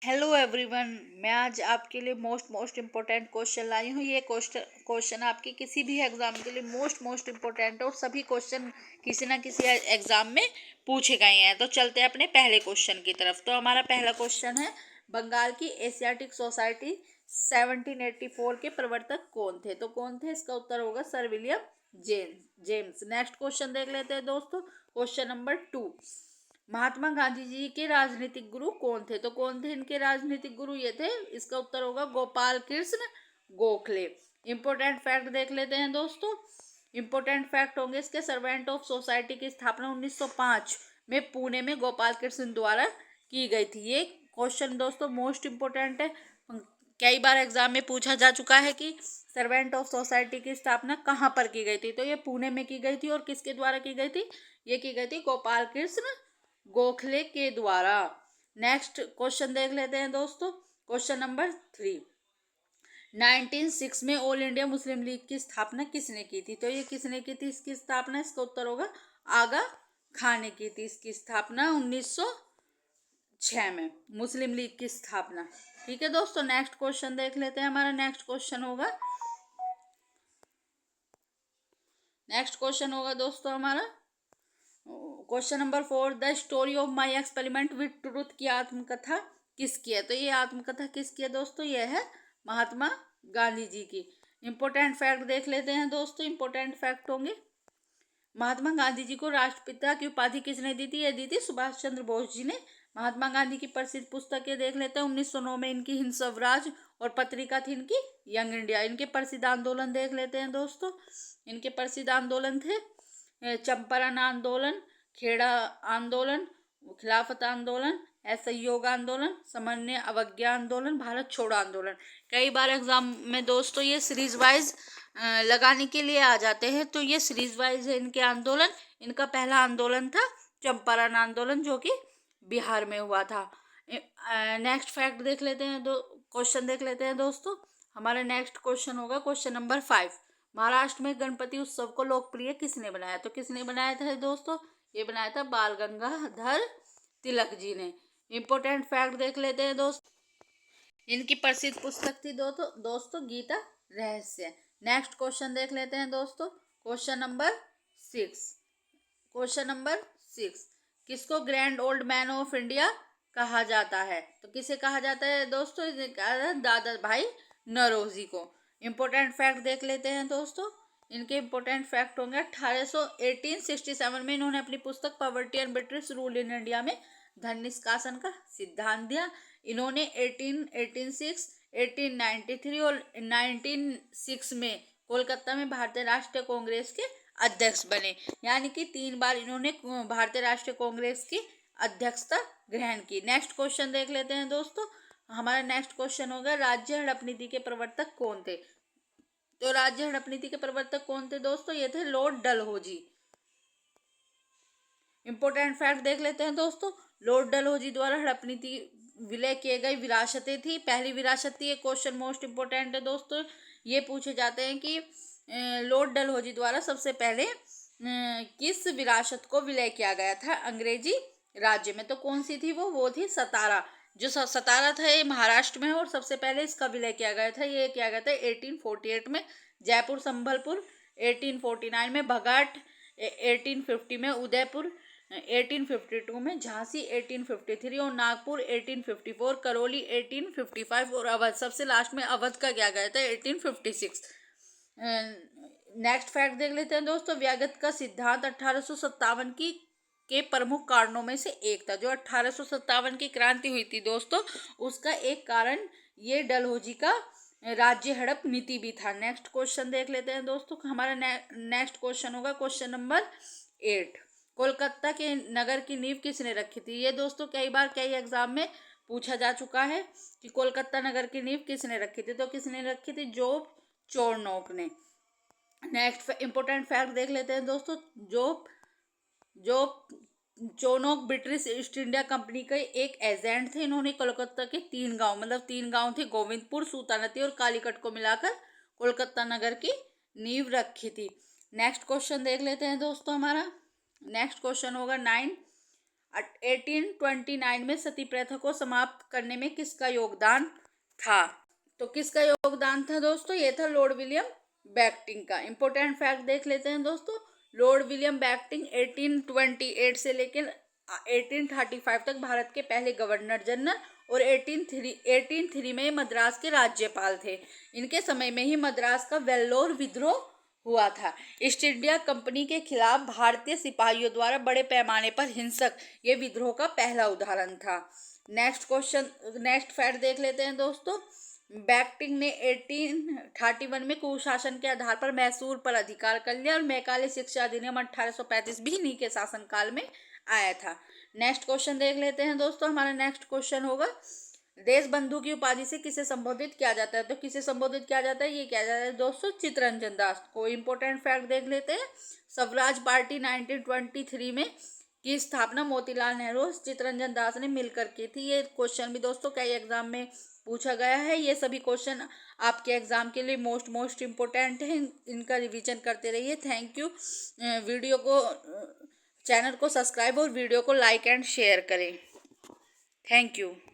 Hello everyone. मैं आज आपके लिए मोस्ट इम्पोर्टेंट क्वेश्चन लाई हूँ। ये क्वेश्चन आपके किसी भी एग्जाम के लिए मोस्ट इम्पोर्टेंट है और सभी क्वेश्चन किसी ना किसी एग्जाम में पूछे गए हैं। तो चलते हैं अपने पहले क्वेश्चन की तरफ। तो हमारा पहला क्वेश्चन है, बंगाल की एशियाटिक सोसाइटी 1784 के प्रवर्तक कौन थे? तो कौन थे? इसका उत्तर होगा sir William James. Next question देख लेते हैं दोस्तों। क्वेश्चन नंबर 2, महात्मा गांधी जी के राजनीतिक गुरु कौन थे? तो कौन थे इनके राजनीतिक गुरु? ये थे, इसका उत्तर होगा गोपाल कृष्ण गोखले। इंपॉर्टेंट फैक्ट देख लेते हैं दोस्तों। इंपॉर्टेंट फैक्ट होंगे इसके, सर्वेंट ऑफ सोसाइटी की स्थापना 1905 में पुणे में गोपाल कृष्ण द्वारा की गई थी। ये क्वेश्चन दोस्तों मोस्ट इम्पोर्टेंट है। कई बार एग्जाम में पूछा जा चुका है कि सर्वेंट ऑफ सोसाइटी की स्थापना कहाँ पर की गई थी? तो ये पुणे में की गई थी। और किसके द्वारा की गई थी? ये की गई थी गोपाल कृष्ण गोखले के द्वारा। नेक्स्ट क्वेश्चन देख लेते हैं दोस्तों। क्वेश्चन नंबर 3, 1906 में ऑल इंडिया मुस्लिम लीग की स्थापना किसने की थी? तो ये किसने की थी इसकी स्थापना? इसका उत्तर होगा आगा खान ने की थी इसकी स्थापना 1906 में, मुस्लिम लीग की स्थापना। ठीक है दोस्तों, नेक्स्ट क्वेश्चन देख लेते हैं। हमारा नेक्स्ट क्वेश्चन होगा दोस्तों हमारा question number 4, the story of my experiment with truth की आत्मकथा किसकी है? तो ये आत्मकथा किसकी है दोस्तों? ये है महात्मा गांधी जी की। इंपॉर्टेंट फैक्ट देख लेते हैं दोस्तों। इंपॉर्टेंट फैक्ट होंगे, महात्मा गांधी जी को राष्ट्रपिता की उपाधि किसने दी थी? ये दी थी सुभाष चंद्र बोस जी ने। महात्मा गांधी की प्रसिद्ध पुस्तकें देख लेते हैं। 1909 में इनकी हिंद स्वराज और पत्रिका थी इनकी यंग इंडिया। इनके प्रसिद्ध आंदोलन देख लेते हैं दोस्तों। इनके प्रसिद्ध आंदोलन थे चंपारण आंदोलन, खेड़ा आंदोलन, खिलाफत आंदोलन, असहयोग आंदोलन, सामान्य अवज्ञा आंदोलन, भारत छोड़ो आंदोलन। कई बार एग्जाम में दोस्तों ये सीरीज वाइज लगाने के लिए आ जाते हैं। तो ये सीरीज वाइज है इनके आंदोलन। इनका पहला आंदोलन था चंपारण आंदोलन, जो कि बिहार में हुआ था। नेक्स्ट फैक्ट देख लेते हैं, क्वेश्चन देख लेते हैं दोस्तों। हमारा नेक्स्ट क्वेश्चन होगा क्वेश्चन नंबर 5, महाराष्ट्र में गणपति उत्सव को लोकप्रिय किसने बनाया? तो किसने बनाया था दोस्तों? ये बनाया था बाल गंगाधर तिलक जी ने। इंपॉर्टेंट फैक्ट देख लेते हैं दोस्त। इनकी प्रसिद्ध पुस्तक थी दोस्तों गीता रहस्य। नेक्स्ट क्वेश्चन देख लेते हैं दोस्तों। क्वेश्चन नंबर 6, क्वेश्चन नंबर 6, किसको grand old man of India कहा जाता है? तो किसे कहा जाता है दोस्तों? दादा भाई नौरोजी को। इम्पोर्टेंट फैक्ट देख लेते हैं दोस्तों। इनके इम्पोर्टेंट फैक्ट होंगे 1867 में इन्होंने अपनी पुस्तक poverty and British rule in India में धन निष्कासन का सिद्धांत दिया। इन्होंने 1886, 1893 और 1906 में कोलकाता में भारतीय राष्ट्रीय कांग्रेस के अध्यक्ष बने। यानी कि 3 बार इन्होंने भारतीय राष्ट्रीय कांग्रेस की अध्यक्षता ग्रहण की। नेक्स्ट क्वेश्चन देख लेते हैं दोस्तों। हमारा नेक्स्ट क्वेश्चन होगा, राज्य हड़प नीति के प्रवर्तक कौन थे? तो राज्य हड़प नीति के प्रवर्तक कौन थे दोस्तों? ये थे लॉर्ड डलहौजी। इंपॉर्टेंट फैक्ट देख लेते हैं दोस्तों। लॉर्ड डलहौजी द्वारा हड़प नीति विलय किए गई विरासतें थी। पहली विरासत थी, ये क्वेश्चन मोस्ट इंपोर्टेंट है दोस्तों। ये पूछे जाते हैं कि लॉर्ड डलहौजी द्वारा सबसे पहले किस विरासत को विलय किया गया था अंग्रेजी राज्य में? तो कौन सी थी वो थी सतारा। जो सतारा था ये महाराष्ट्र में है और सबसे पहले इसका विलय किया गया था। ये किया गया था 1848 में। जयपुर संभलपुर 1849 में, भगाट 1850 में, उदयपुर 1852 में, झांसी 1853 और नागपुर 1854, करौली 1855 और अवध, सबसे लास्ट में अवध का क्या गया था 1856। नेक्स्ट फैक्ट देख लेते हैं दोस्तों। व्यागत का सिद्धांत 1857 की के प्रमुख कारणों में से एक था। जो 1857 की क्रांति हुई थी दोस्तों, उसका एक कारण ये डलहौजी का राज्य हड़प नीति भी था। नेक्स्ट क्वेश्चन देख लेते हैं दोस्तों। हमारा नेक्स्ट क्वेश्चन होगा क्वेश्चन नंबर 8, कोलकाता के नगर की नींव किसने रखी थी? ये दोस्तों कई बार कई एग्जाम में पूछा जा चुका है कि कोलकाता नगर की नींव किसने रखी थी? तो किसने रखी थी? जॉब चोरनॉक ने। नेक्स्ट इंपॉर्टेंट फैक्ट देख लेते हैं दोस्तों। Job Charnock British East India Company के एक एजेंट थे। इन्होंने कोलकाता के 3 गांव थे, गोविंदपुर, सूतानदी और कालीकट को मिलाकर कोलकाता नगर की नींव रखी थी। नेक्स्ट क्वेश्चन देख लेते हैं दोस्तों। हमारा नेक्स्ट क्वेश्चन होगा 9, 1829 में सती प्रथा को समाप्त करने में किसका योगदान था? तो किसका योगदान था दोस्तों? ये था लॉर्ड विलियम बेंटिंक का। इंपॉर्टेंट फैक्ट देख लेते हैं दोस्तों। लॉर्ड विलियम बेंटिंक 1828 से लेकर 1835 तक भारत के पहले गवर्नर जनरल और 1803 में मद्रास के राज्यपाल थे। इनके समय में ही मद्रास का वेल्लोर विद्रोह हुआ था। ईस्ट इंडिया कंपनी के खिलाफ भारतीय सिपाहियों द्वारा बड़े पैमाने पर हिंसक ये विद्रोह का पहला उदाहरण था। नेक्स्ट फैक्ट देख लेते हैं दोस्तों। बेंटिंक ने 1831 में कुशासन के आधार पर मैसूर पर अधिकार कर लिया और मैकाले शिक्षा अधिनियम 1835 भी इन्हीं के शासनकाल में आया था। नेक्स्ट क्वेश्चन देख लेते हैं दोस्तों। हमारा नेक्स्ट क्वेश्चन होगा, देश बंधु की उपाधि से किसे संबोधित किया जाता है? तो किसे संबोधित किया जाता है? ये किया जाता है दोस्तों चित्तरंजन दास को। इंपॉर्टेंट फैक्ट देख लेते हैं। स्वराज पार्टी 1923 में की स्थापना मोतीलाल नेहरू और चित्तरंजन दास ने मिलकर की थी। ये क्वेश्चन भी दोस्तों कई एग्जाम में पूछा गया है। ये सभी क्वेश्चन आपके एग्जाम के लिए मोस्ट इम्पोर्टेंट है। इनका रिवीजन करते रहिए। Thank you. चैनल को सब्सक्राइब और वीडियो को लाइक एंड शेयर करें। Thank you.